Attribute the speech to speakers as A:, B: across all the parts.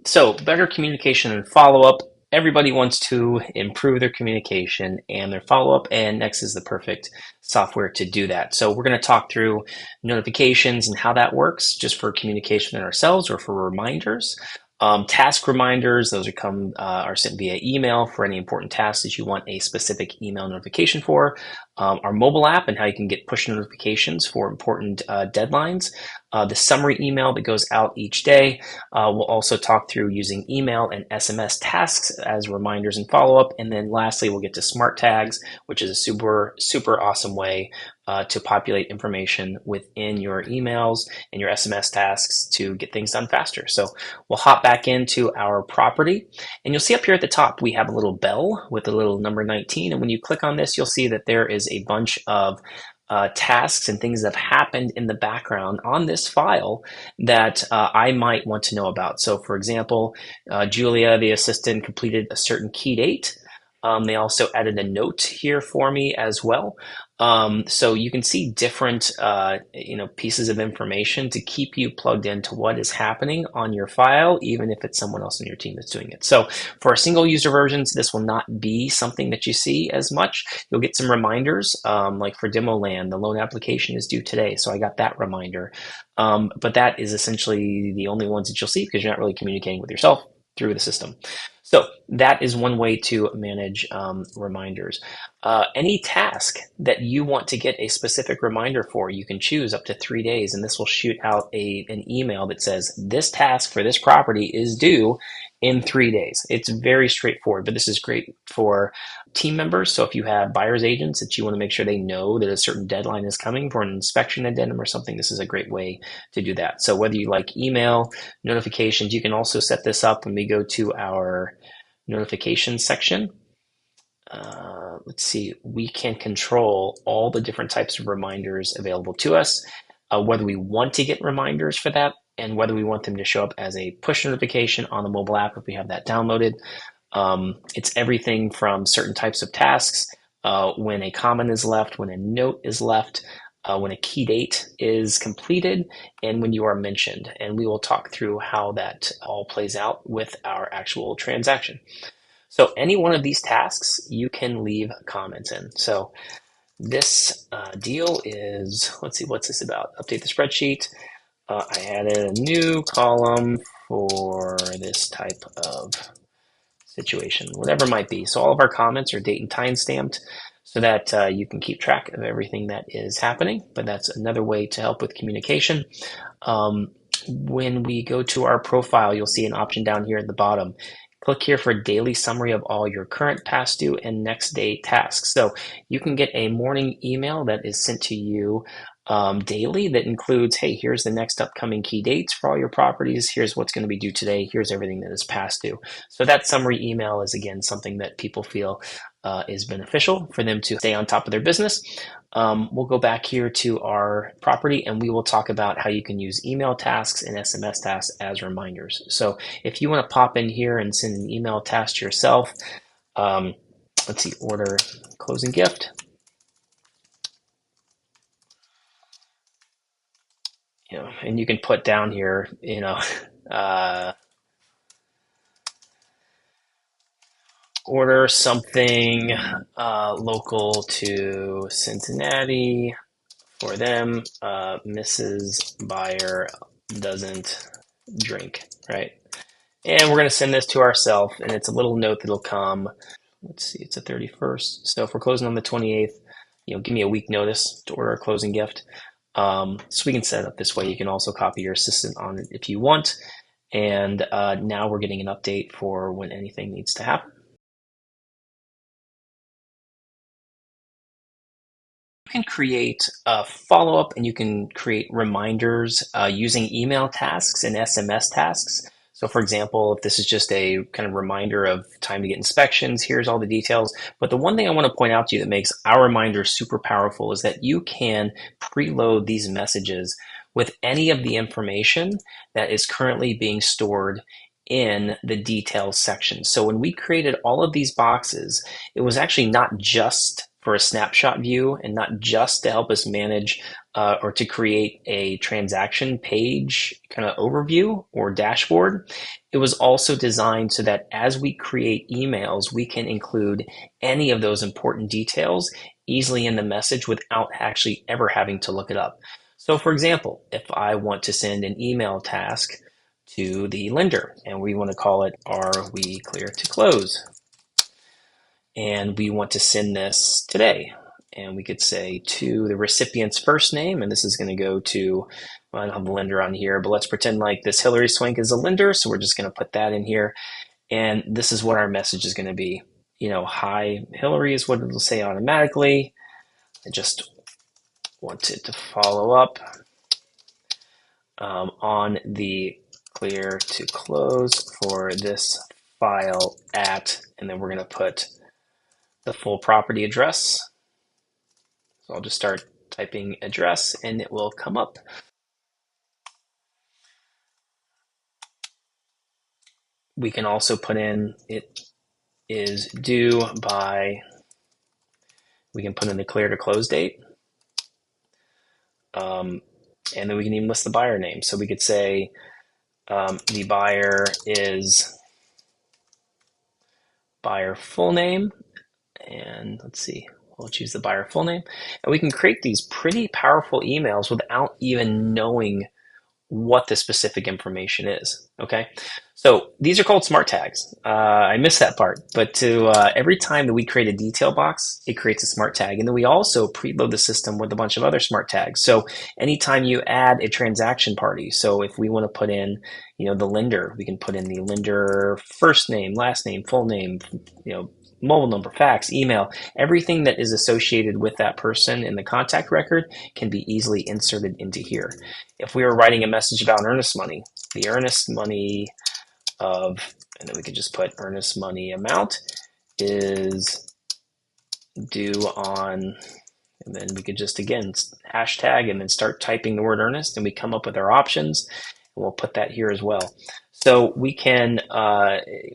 A: So better communication and follow-up. Everybody wants to improve their communication and their follow-up, and Nekst is the perfect software to do that. So we're going to talk through notifications and how that works just for communication in ourselves or for reminders. Task reminders, those are sent via email for any important tasks that you want a specific email notification for. Our mobile app and how you can get push notifications for important deadlines. The summary email that goes out each day. We'll also talk through using email and SMS tasks as reminders and follow-up. And then lastly, we'll get to SmartTags, which is a super, super awesome way to populate information within your emails and your SMS tasks to get things done faster. So we'll hop back into our property, and you'll see up here at the top, we have a little bell with a little number 19. And when you click on this, you'll see that there is a bunch of tasks and things that have happened in the background on this file that I might want to know about. So for example, Julia, the assistant, completed a certain key date. They also added a note here for me as well. So you can see different pieces of information to keep you plugged into what is happening on your file, even if it's someone else in your team that's doing it. So for our single user versions, this will not be something that you see as much. You'll get some reminders, like for demo land, the loan application is due today. So I got that reminder. But that is essentially the only ones that you'll see because you're not really communicating with yourself through the system. So that is one way to manage reminders. Any task that you want to get a specific reminder for, you can choose up to 3 days, and this will shoot out an email that says this task for this property is due in 3 days. It's very straightforward, but this is great for team members. So if you have buyer's agents that you want to make sure they know that a certain deadline is coming for an inspection addendum or something, this is a great way to do that. So whether you like email notifications, you can also set this up when we go to our notifications section. Let's see, we can control all the different types of reminders available to us, whether we want to get reminders for that and whether we want them to show up as a push notification on the mobile app if we have that downloaded. It's everything from certain types of tasks, when a comment is left, when a note is left, when a key date is completed, and when you are mentioned. And we will talk through how that all plays out with our actual transaction. So any one of these tasks, you can leave comments in. So this deal is, let's see, what's this about? Update the spreadsheet. I added a new column for this type of situation, whatever it might be. So all of our comments are date and time stamped so that you can keep track of everything that is happening. But that's another way to help with communication. When we go to our profile, you'll see an option down here at the bottom. Click here for a daily summary of all your current, past due, and next day tasks. So you can get a morning email that is sent to you daily that includes, hey, here's the next upcoming key dates for all your properties. Here's what's going to be due today. Here's everything that is past due. So that summary email is, again, something that people feel is beneficial for them to stay on top of their business. We'll go back here to our property and we will talk about how you can use email tasks and SMS tasks as reminders. So if you want to pop in here and send an email task to yourself, let's see, order closing gift. And you can put down here, order something local to Cincinnati for them. Mrs. Buyer doesn't drink, right? And we're going to send this to ourselves, and it's a little note that'll come. Let's see, it's the 31st. So if we're closing on the 28th, give me a week notice to order a closing gift. So we can set it up this way. You can also copy your assistant on it if you want. And now we're getting an update for when anything needs to happen. You can create a follow-up and you can create reminders using email tasks and SMS tasks. So for example, if this is just a kind of reminder of time to get inspections, here's all the details. But the one thing I want to point out to you that makes our reminders super powerful is that you can preload these messages with any of the information that is currently being stored in the details section. So when we created all of these boxes, it was actually not just for a snapshot view and not just to help us manage or to create a transaction page kind of overview or dashboard. it was also designed so that as we create emails, we can include any of those important details easily in the message without actually ever having to look it up. So for example, if I want to send an email task to the lender and we want to call it, "Are we clear to close?" And we want to send this today. And we could say to the recipient's first name, and this is going to go to, well, I don't have the lender on here, but let's pretend like this Hillary Swank is a lender. So we're just going to put that in here. And this is what our message is going to be. Hi, Hillary is what it'll say automatically. I just wanted to follow up on the clear to close for this file at, and then we're going to put the full property address. So I'll just start typing address and it will come up. We can also put in it is due by, we can put in the clear to close date. And then we can even list the buyer name. So we could say the buyer is buyer full name. And let's see, we'll choose the buyer full name. And we can create these pretty powerful emails without even knowing what the specific information is. Okay, so these are called smart tags. I missed that part, but every time that we create a detail box, it creates a smart tag, and then we also preload the system with a bunch of other smart tags. So anytime you add a transaction party, so if we want to put in, the lender, we can put in the lender first name, last name, full name, mobile number, fax, email, everything that is associated with that person in the contact record can be easily inserted into here. If we were writing a message about earnest money, the earnest money of, and then we could just put earnest money amount is due on, and then we could just, again, hashtag and then start typing the word earnest, and we come up with our options, and we'll put that here as well. So we can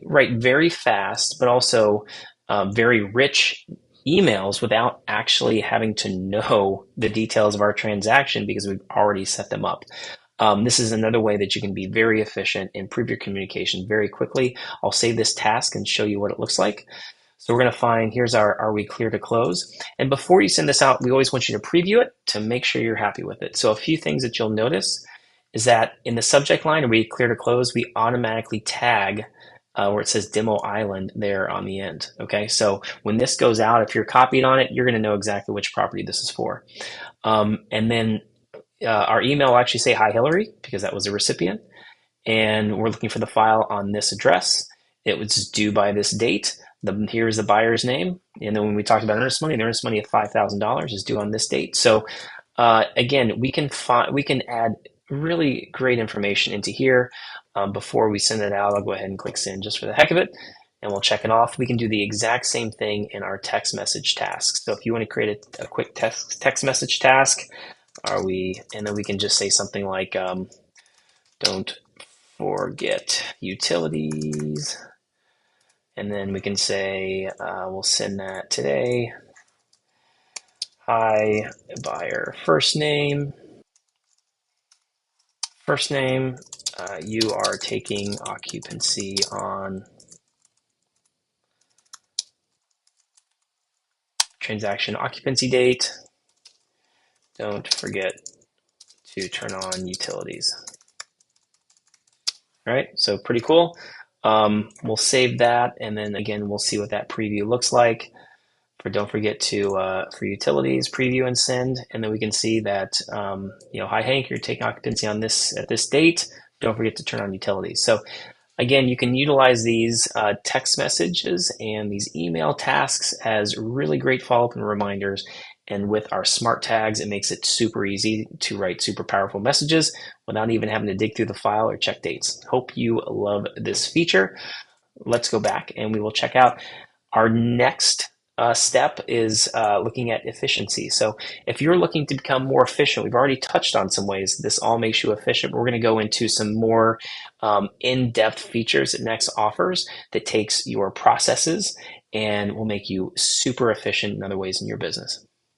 A: write very fast, but also very rich emails without actually having to know the details of our transaction because we've already set them up. This is another way that you can be very efficient, improve your communication very quickly. I'll save this task and show you what it looks like. So we're going to find, here's our "Are we clear to close?" And before you send this out, we always want you to preview it to make sure you're happy with it. So a few things that you'll notice is that in the subject line, "Are we clear to close?" we automatically tag where it says Demo Island there on the end. Okay, so when this goes out, if you're copied on it, you're going to know exactly which property this is for. And then our email will actually say "Hi Hillary" because that was a recipient, and we're looking for the file on this address. It was due by this date. Here's the buyer's name, and then when we talked about earnest money, the earnest money of $5,000 is due on this date. So again, we can add really great information into here. Before we send it out, I'll go ahead and click send just for the heck of it, and we'll check it off. We can do the exact same thing in our text message tasks. So if you want to create a quick text message task, and then we can just say something like, "Don't forget utilities," and then we can say, we'll send that today. "Hi, buyer first name. You are taking occupancy on transaction occupancy date. Don't forget to turn on utilities." All right, so pretty cool. We'll save that, and then again, we'll see what that preview looks like. Don't forget to, for utilities, preview and send, and then we can see that, "Hi Hank, you're taking occupancy on this at this date. Don't forget to turn on utilities." So again, you can utilize these text messages and these email tasks as really great follow-up and reminders. And with our smart tags, it makes it super easy to write super powerful messages without even having to dig through the file or check dates. Hope you love this feature. Let's go back and we will check out our next step is looking at efficiency. So if you're looking to become more efficient, we've already touched on some ways this all makes you efficient. We're going to go into some more in-depth features that Nekst offers that takes your processes and will make you super efficient in other ways in your business.